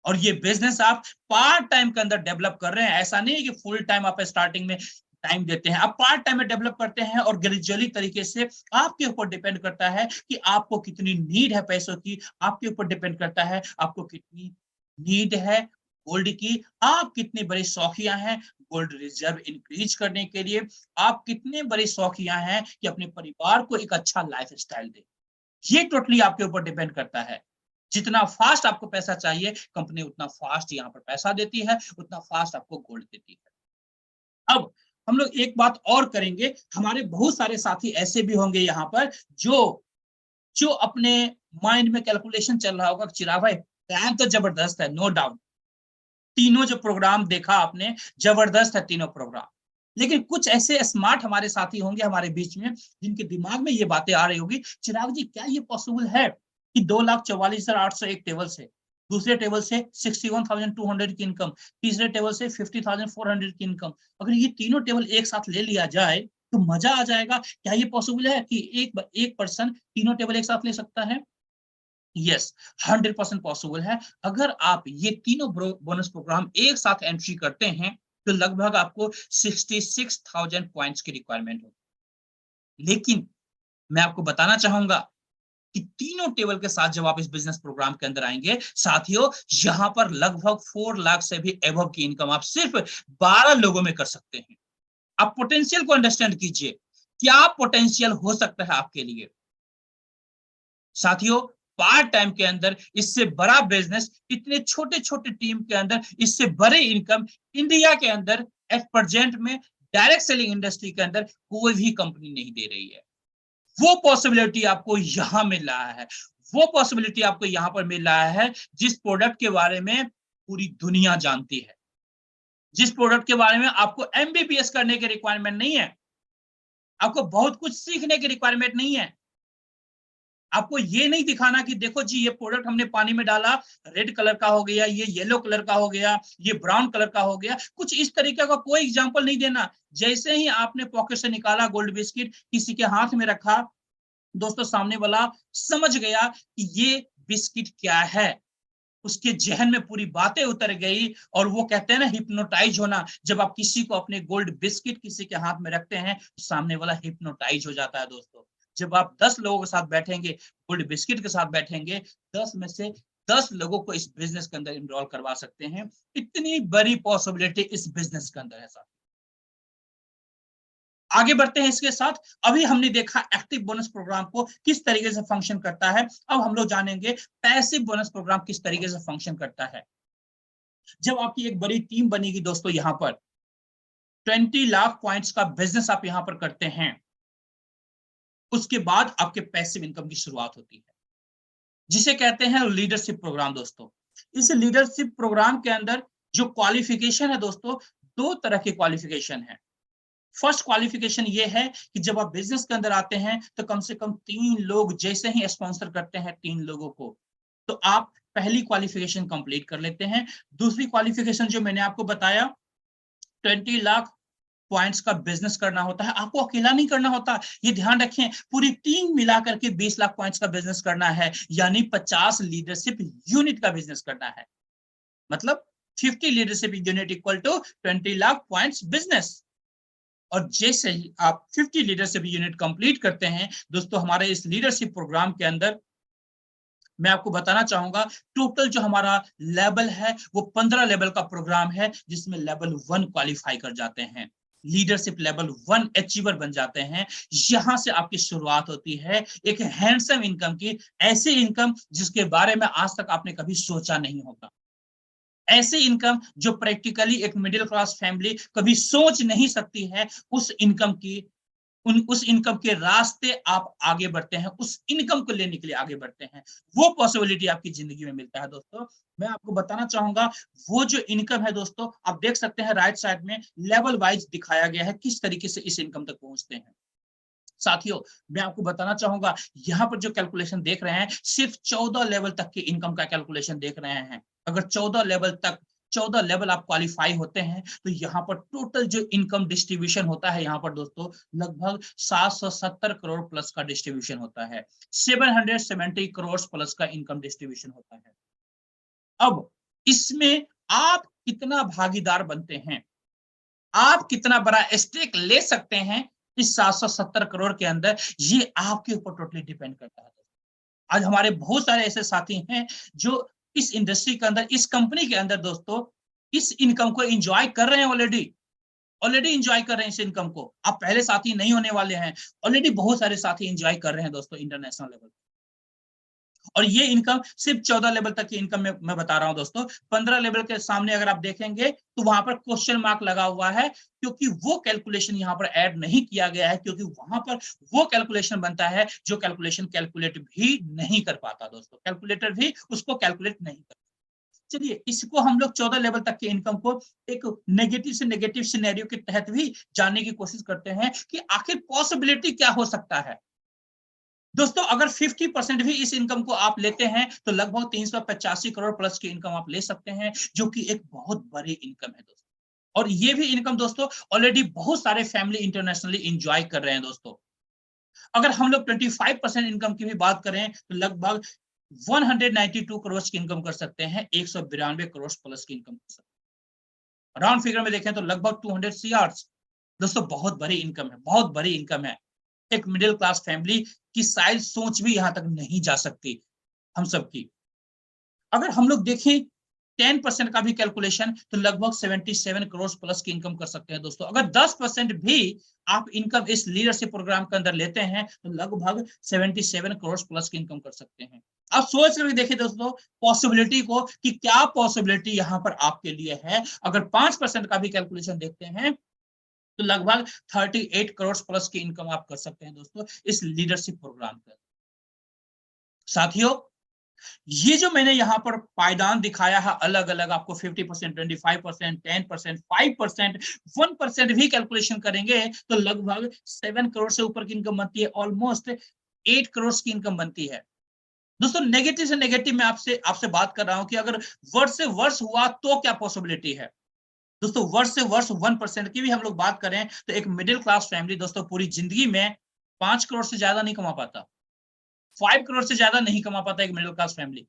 और ये बिजनेस आप पार्ट टाइम के अंदर डेवलप कर रहे हैं। ऐसा नहीं है कि फुल टाइम आप स्टार्टिंग में टाइम देते हैं, आप पार्ट टाइम में डेवलप करते हैं और ग्रेजुअली तरीके से आपके ऊपर डिपेंड करता है कि आपको कितनी नीड है पैसों की। आपके ऊपर डिपेंड करता है आपको कितनी नीड है गोल्ड की, आप कितने बड़े शौकिया हैं गोल्ड रिजर्व इंक्रीज करने के लिए, आप कितने बड़े शौकिया हैं कि अपने परिवार को एक अच्छा लाइफ स्टाइल दे। ये टोटली आपके ऊपर डिपेंड करता है। जितना फास्ट आपको पैसा चाहिए, कंपनी उतना फास्ट यहाँ पर पैसा देती है, उतना फास्ट आपको गोल्ड देती है। अब हम लोग एक बात और करेंगे। हमारे बहुत सारे साथी ऐसे भी होंगे यहाँ पर जो जो अपने माइंड में कैलकुलेशन चल रहा होगा, चिराग भाई प्लान तो जबरदस्त है, नो डाउट। तीनों जो प्रोग्राम देखा आपने, जबरदस्त है तीनों प्रोग्राम। लेकिन कुछ ऐसे स्मार्ट हमारे साथी होंगे हमारे बीच में जिनके दिमाग में ये बातें आ रही होगी, चिराग जी क्या ये पॉसिबल है कि 2,44,800 एक टेबल से, दूसरे टेबल से 61,200 की इनकम, तीसरे टेबल से 50,400 की इनकम, अगर ये तीनों टेबल एक साथ ले लिया जाए तो मजा आ जाएगा। क्या ये पॉसिबल है कि एक पर्सन तीनों टेबल एक साथ ले सकता है? यस, 100% पॉसिबल है। अगर आप ये तीनों बोनस प्रोग्राम एक साथ एंट्री करते हैं तो लगभग आपको 66,000 पॉइंट्स की रिक्वायरमेंट होगी। लेकिन मैं आपको बताना चाहूंगा कि तीनों टेबल के साथ जब आप इस बिजनेस प्रोग्राम के अंदर आएंगे साथियों, यहां पर लगभग 4 लाख से भी एबव की इनकम आप सिर्फ 12 लोगों में कर सकते हैं। आप पोटेंशियल को अंडरस्टैंड कीजिए, क्या पोटेंशियल हो सकता है आपके लिए। साथियों, पार्ट टाइम के अंदर इससे बड़ा बिजनेस, इतने छोटे छोटे टीम के अंदर इससे बड़े इनकम इंडिया के अंदर एट प्रेजेंट में डायरेक्ट सेलिंग इंडस्ट्री के अंदर कोई भी कंपनी नहीं दे रही है। वो पॉसिबिलिटी आपको यहां मिल रहा है, वो पॉसिबिलिटी आपको यहां पर मिल रहा है जिस प्रोडक्ट के बारे में पूरी दुनिया जानती है, जिस प्रोडक्ट के बारे में आपको एमबीबीएस करने की रिक्वायरमेंट नहीं है, आपको बहुत कुछ सीखने की रिक्वायरमेंट नहीं है। आपको ये नहीं दिखाना कि देखो जी ये प्रोडक्ट हमने पानी में डाला, रेड कलर का हो गया, ये येलो कलर का हो गया, ये ब्राउन कलर का हो गया, कुछ इस तरीके का कोई एग्जांपल नहीं देना। जैसे ही आपने पॉकेट से निकाला गोल्ड बिस्किट, किसी के हाथ में रखा, दोस्तों सामने वाला समझ गया कि ये बिस्किट क्या है, उसके जहन में पूरी बातें उतर गई और वो कहते हैं ना हिप्नोटाइज होना। जब आप किसी को अपने गोल्ड बिस्किट किसी के हाथ में रखते हैं तो सामने वाला हिप्नोटाइज हो जाता है। दोस्तों जब आप 10 लोगों के साथ बैठेंगे, गोल्ड बिस्किट के साथ बैठेंगे, 10 में से 10 लोगों को इस बिजनेस के अंदर इनरोल करवा सकते हैं। इतनी बड़ी पॉसिबिलिटी इस बिजनेस के अंदर है साथ। आगे बढ़ते हैं इसके साथ। अभी हमने देखा एक्टिव बोनस प्रोग्राम को किस तरीके से फंक्शन करता है, अब हम लोग जानेंगे पैसिव बोनस प्रोग्राम किस तरीके से फंक्शन करता है। जब आपकी एक बड़ी टीम बनेगी दोस्तों, यहां पर 20 लाख पॉइंट्स का बिजनेस आप यहां पर करते हैं, उसके बाद आपके पैसिव इनकम की शुरुआत होती है, जिसे कहते हैं लीडरशिप प्रोग्राम। दोस्तों इस लीडरशिप प्रोग्राम के अंदर जो क्वालिफिकेशन है दोस्तों, 2 तरह की क्वालिफिकेशन है। फर्स्ट क्वालिफिकेशन ये है कि जब आप बिजनेस के अंदर आते हैं तो कम से कम 3 लोग जैसे ही स्पॉन्सर करते हैं 3 लोगों को, तो आप पहली क्वालिफिकेशन कंप्लीट कर लेते हैं। दूसरी क्वालिफिकेशन जो मैंने आपको बताया, 20 लाख पॉइंट्स का बिजनेस करना होता है। आपको अकेला नहीं करना होता, ये ध्यान रखें, पूरी टीम मिलाकर के 20 लाख पॉइंट्स का बिजनेस करना है, यानी 50 लीडरशिप यूनिट का बिजनेस करना है। मतलब 50 leadership unit equal to 20 lakh points business. और जैसे ही आप 50 लीडरशिप यूनिट कंप्लीट करते हैं दोस्तों, हमारे इस लीडरशिप प्रोग्राम के अंदर मैं आपको बताना चाहूंगा, टोटल जो हमारा लेवल है वो 15 लेवल का प्रोग्राम है, जिसमें लेवल 1 क्वालिफाई कर जाते हैं, लीडरशिप लेवल 1 अचीवर बन जाते हैं। यहां से आपकी शुरुआत होती है एक हैंडसम इनकम की, ऐसी इनकम जिसके बारे में आज तक आपने कभी सोचा नहीं होगा, ऐसी इनकम जो प्रैक्टिकली एक मिडिल क्लास फैमिली कभी सोच नहीं सकती है। उस इनकम की उस इनकम के रास्ते आप आगे बढ़ते हैं, उस इनकम को लेने के लिए आगे बढ़ते हैं, वो पॉसिबिलिटी आपकी जिंदगी में मिलता है। दोस्तों मैं आपको बताना चाहूंगा, वो जो इनकम है दोस्तों, आप देख सकते हैं राइट साइड में लेवल वाइज दिखाया गया है किस तरीके से इस इनकम तक पहुंचते हैं। साथियों मैं आपको बताना चाहूंगा, यहाँ पर जो कैलकुलेशन देख रहे हैं सिर्फ 14 लेवल तक की इनकम का कैलकुलेशन देख रहे हैं। अगर 14 लेवल आप क्वालिफाई होते हैं तो यहाँ पर टोटल जो इनकम डिस्ट्रीब्यूशन होता है, यहाँ पर दोस्तों लगभग 770 करोड़ प्लस का डिस्ट्रीब्यूशन होता है, 770 करोड़ प्लस का इनकम डिस्ट्रीब्यूशन होता है। अब इसमें आप कितना भागीदार बनते हैं, आप कितना बड़ा स्टेक ले सकते हैं इस 770 करोड़ के अंदर, ये आपके ऊपर टोटली डिपेंड करता है। आज हमारे बहुत सारे ऐसे साथी हैं जो इस इंडस्ट्री के अंदर, इस कंपनी के अंदर दोस्तों इस इनकम को एंजॉय कर रहे हैं, ऑलरेडी एंजॉय कर रहे हैं इस इनकम को। आप पहले साथी नहीं होने वाले हैं, ऑलरेडी बहुत सारे साथी एंजॉय कर रहे हैं दोस्तों इंटरनेशनल लेवल। और ये इनकम सिर्फ 14 लेवल तक की इनकम में मैं बता रहा हूं दोस्तों। 15 लेवल के सामने अगर आप देखेंगे तो वहां पर क्वेश्चन मार्क लगा हुआ है, क्योंकि वो कैलकुलेशन यहाँ पर ऐड नहीं किया गया है, क्योंकि वहां पर वो कैलकुलेशन बनता है जो कैलकुलेशन कैलकुलेट भी नहीं कर पाता दोस्तों, कैलकुलेटर भी उसको कैलकुलेट नहीं करता। चलिए इसको हम लोग 14 लेवल तक की इनकम को एक नेगेटिव से नेगेटिव सिनेरियो के तहत भी जानने की कोशिश करते हैं कि आखिर पॉसिबिलिटी क्या हो सकता है। दोस्तों अगर 50% भी इस इनकम को आप लेते हैं तो लगभग 385 करोड़ प्लस की इनकम आप ले सकते हैं, जो कि एक बहुत बड़ी इनकम है दोस्तों। और ये भी इनकम दोस्तों ऑलरेडी बहुत सारे फैमिली इंटरनेशनली एंजॉय कर रहे हैं दोस्तों। अगर हम लोग 25% इनकम की भी बात करें तो लगभग 192 करोड़ की इनकम कर सकते हैं, 192 करोड़ प्लस की इनकम कर सकते हैं। राउंड फिगर में देखें तो लगभग 200 CR दोस्तों, बहुत बड़ी इनकम है, बहुत बड़ी इनकम है। एक मिडिल क्लास फैमिली की साइज सोच भी यहां तक नहीं जा सकती हम सबकी। अगर हम लोग देखें 10% का भी कैलकुलेशन तो लगभग 77 करोड़ प्लस की इनकम कर सकते हैं दोस्तों। अगर 10% भी आप इनकम इस लीडरशिप प्रोग्राम के अंदर लेते हैं तो लगभग 77 करोड़ प्लस की इनकम कर सकते हैं। आप सोच करके देखिए दोस्तों पॉसिबिलिटी को कि क्या पॉसिबिलिटी यहां पर आपके लिए है। अगर 5% का भी कैलकुलेशन देखते हैं तो लगभग 38 करोड़ प्लस की इनकम आप कर सकते हैं दोस्तों इस लीडरशिप प्रोग्राम पर। साथियों, ये जो मैंने यहाँ पर पायदान दिखाया है अलग अलग आपको 50%, 25%, 10%, 5%, 1% भी कैलकुलेशन करेंगे तो लगभग 7 करोड़ से ऊपर की इनकम बनती है, ऑलमोस्ट 8 करोड़ की इनकम बनती है। दोस्तों नेगेटिव से नेगेटिव मैं आपसे बात कर रहा हूं कि अगर वर्ष से वर्ष हुआ तो क्या पॉसिबिलिटी है। दोस्तों वर्ष से वर्ष 1% की भी हम लोग बात करें तो एक मिडिल क्लास फैमिली दोस्तों पूरी जिंदगी में 5 करोड़ से ज्यादा नहीं कमा पाता, 5 करोड़ से ज्यादा नहीं कमा पाता एक मिडिल क्लास फैमिली।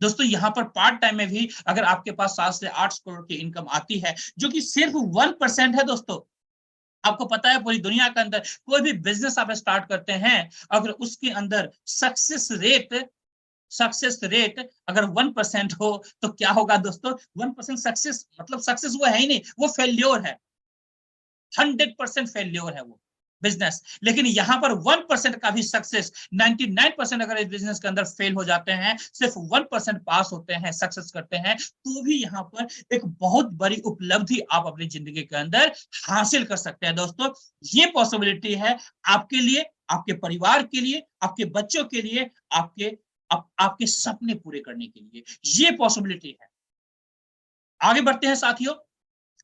दोस्तों यहाँ पर पार्ट टाइम में भी अगर आपके पास 7 से 8 करोड़ की इनकम आती है जो कि सिर्फ 1% है दोस्तों। आपको पता है पूरी दुनिया के अंदर कोई भी बिजनेस आप स्टार्ट करते हैं अगर उसके अंदर सक्सेस रेट अगर 1% हो तो क्या होगा दोस्तों। 1% सक्सेस मतलब सक्सेस वो है ही नहीं, वो फेल्योर है, 100% फेल्योर है वो बिजनेस। लेकिन यहां पर 1% का भी सक्सेस, 99% अगर इस बिजनेस के अंदर फेल हो जाते हैं, सिर्फ 1% पास होते हैं, सक्सेस करते हैं, तो भी यहां पर एक बहुत बड़ी उपलब्धि आप अपनी जिंदगी के अंदर हासिल कर सकते हैं दोस्तों। ये पॉसिबिलिटी है आपके लिए, आपके परिवार के लिए, आपके बच्चों के लिए, आपके सपने पूरे करने के लिए ये पॉसिबिलिटी है। आगे बढ़ते हैं साथियों।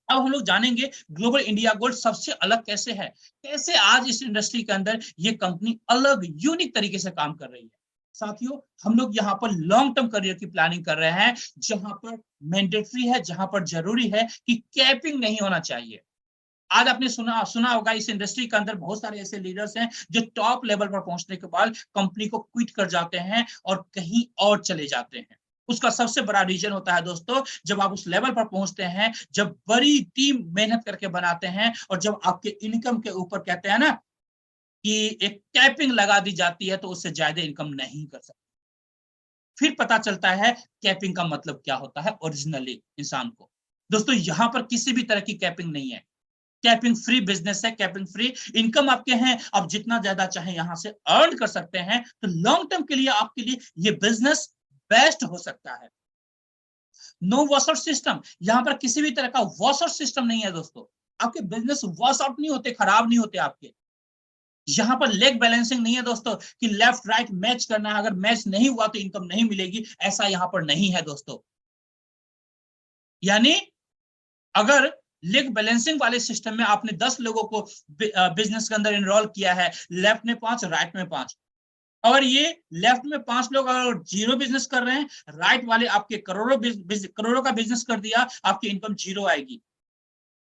अब हम लोग जानेंगे ग्लोबल इंडिया गोल्ड सबसे अलग कैसे है, कैसे आज इस इंडस्ट्री के अंदर ये कंपनी अलग यूनिक तरीके से काम कर रही है। साथियों हम लोग यहाँ पर लॉन्ग टर्म करियर की प्लानिंग कर रहे हैं जहां पर मैंडेटरी है, जहां पर जरूरी है कि कैपिंग नहीं होना चाहिए। आज आपने सुना होगा इस इंडस्ट्री के अंदर बहुत सारे ऐसे लीडर्स हैं जो टॉप लेवल पर पहुंचने के बाद कंपनी को क्विट कर जाते हैं और कहीं और चले जाते हैं। उसका सबसे बड़ा रीजन होता है दोस्तों, जब आप उस लेवल पर पहुंचते हैं, जब बड़ी टीम मेहनत करके बनाते हैं और जब आपके इनकम के ऊपर कहते हैं ना कि एक कैपिंग लगा दी जाती है तो उससे ज्यादा इनकम नहीं कर सकते। फिर पता चलता है कैपिंग का मतलब क्या होता है ओरिजिनली इंसान को। दोस्तों यहां पर किसी भी तरह की कैपिंग नहीं है, कैपिंग फ्री बिजनेस है, कैपिंग फ्री इनकम आपके हैं, आप जितना ज्यादा चाहे यहां से अर्न कर सकते हैं। तो लॉन्ग टर्म के लिए आपके लिए ये बिजनेस बेस्ट हो सकता है। नो वॉश आउट सिस्टम, यहां पर किसी भी तरह का वॉश आउट सिस्टम नहीं है दोस्तों। आपके बिजनेस वॉश आउट नहीं होते, खराब नहीं होते आपके। यहां पर लेग बैलेंसिंग नहीं है दोस्तों कि लेफ्ट राइट मैच करना है, अगर मैच नहीं हुआ तो इनकम नहीं मिलेगी, ऐसा यहां पर नहीं है दोस्तों। यानी अगर लेग बैलेंसिंग वाले सिस्टम में आपने 10 लोगों को बिजनेस के अंदर इनरोल किया है, लेफ्ट में 5 राइट में 5, और ये लेफ्ट में 5 लोग अगर जीरो बिजनेस कर रहे हैं, राइट वाले आपके करोड़ों का बिजनेस कर दिया, आपकी इनकम जीरो आएगी।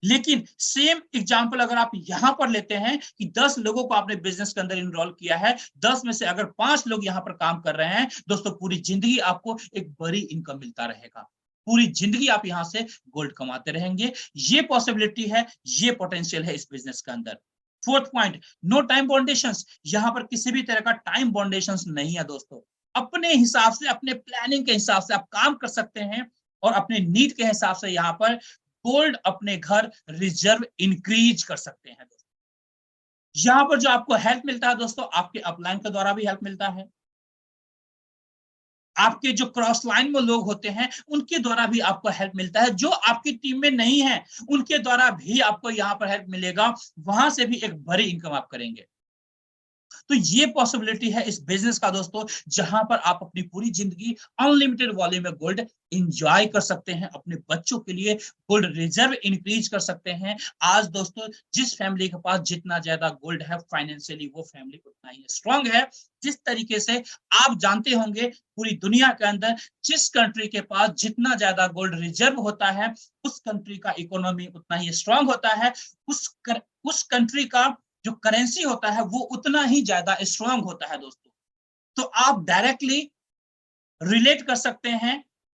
लेकिन सेम एग्जांपल अगर आप यहां पर लेते हैं कि 10 लोगों को आपने बिजनेस के अंदर इनरोल किया है, 10 में से अगर 5 लोग यहां पर काम कर रहे हैं दोस्तों, पूरी जिंदगी आपको एक बड़ी इनकम मिलता रहेगा, पूरी जिंदगी आप यहां से गोल्ड कमाते रहेंगे। ये पॉसिबिलिटी है, ये पोटेंशियल है इस बिजनेस के अंदर। Fourth point, no time boundations, यहां पर किसी भी तरह का टाइम बाउंडेशंस नहीं है दोस्तों। अपने हिसाब से, अपने प्लानिंग के हिसाब से आप काम कर सकते हैं और अपने नीड के हिसाब से यहां पर गोल्ड अपने घर रिजर्व इंक्रीज कर सकते हैं दोस्तों। यहां पर जो आपको हेल्प मिलता है दोस्तों, आपके अपलाइन के द्वारा भी हेल्प मिलता है, आपके जो क्रॉस लाइन में लोग होते हैं उनके द्वारा भी आपको हेल्प मिलता है, जो आपकी टीम में नहीं है उनके द्वारा भी आपको यहाँ पर हेल्प मिलेगा, वहां से भी एक बड़ी इनकम आप करेंगे। तो ये पॉसिबिलिटी है इस बिजनेस का दोस्तों, जहां पर आप अपनी पूरी जिंदगी अनलिमिटेड वॉल्यूम में गोल्ड एंजॉय कर सकते हैं, अपने बच्चों के लिए गोल्ड रिजर्व इंक्रीज कर सकते हैं। आज दोस्तों जिस फैमिली के पास जितना ज्यादा गोल्ड है फाइनेंशियली, वो फैमिली उतना ही स्ट्रांग है। जिस तरीके से आप जानते होंगे पूरी दुनिया के अंदर जिस कंट्री के पास जितना ज्यादा गोल्ड रिजर्व होता है, उस कंट्री का इकोनॉमी उतना ही स्ट्रांग होता है, उस कंट्री का जो करेंसी होता है वो उतना ही ज्यादा स्ट्रांग होता है दोस्तों। तो आप डायरेक्टली रिलेट कर सकते हैं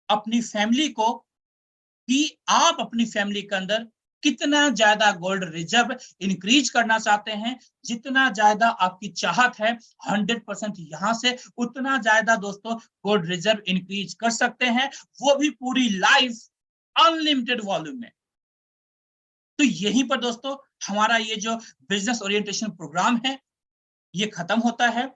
अपनी फैमिली को कि आप अपनी फैमिली के अंदर कितना ज्यादा गोल्ड रिजर्व इंक्रीज करना चाहते हैं, जितना ज्यादा आपकी चाहत है 100% यहां से उतना ज्यादा दोस्तों गोल्ड रिजर्व इंक्रीज कर सकते हैं, वो भी पूरी लाइफ अनलिमिटेड वॉल्यूम में। तो यहीं पर दोस्तों हमारा ये जो बिजनेस ओरिएंटेशन प्रोग्राम है ये खत्म होता है।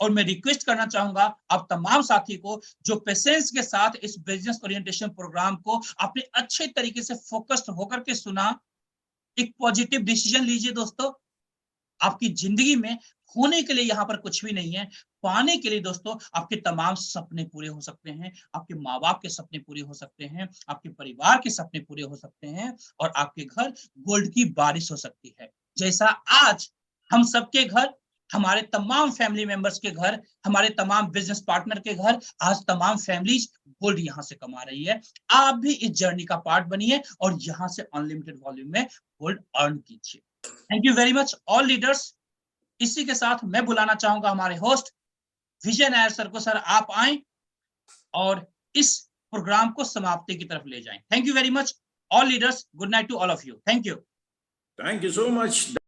और मैं रिक्वेस्ट करना चाहूंगा आप तमाम साथी को जो पेशेंस के साथ इस बिजनेस ओरिएंटेशन प्रोग्राम को अपने अच्छे तरीके से फोकस्ड होकर के सुना, एक पॉजिटिव डिसीजन लीजिए दोस्तों। आपकी जिंदगी में खोने के लिए यहाँ पर कुछ भी नहीं है, पाने के लिए दोस्तों आपके तमाम सपने पूरे हो सकते हैं, आपके माँ बाप के सपने पूरे हो सकते हैं, आपके परिवार के सपने पूरे हो सकते हैं और आपके घर गोल्ड की बारिश हो सकती है। जैसा आज हम सबके घर, हमारे तमाम फैमिली मेंबर्स के घर, हमारे तमाम बिजनेस पार्टनर के घर, आज तमाम फैमिलीज गोल्ड यहाँ से कमा रही है। आप भी इस जर्नी का पार्ट बनिए और यहाँ से अनलिमिटेड वॉल्यूम में गोल्ड अर्न कीजिए। Thank you very much all leaders. इसी के साथ मैं बुलाना चाहूंगा हमारे होस्ट विजय नायर सर को। सर आप आए और इस प्रोग्राम को समाप्ति की तरफ ले जाएं। Thank you very much all leaders. Good night to all of you. Thank you. Thank you so much.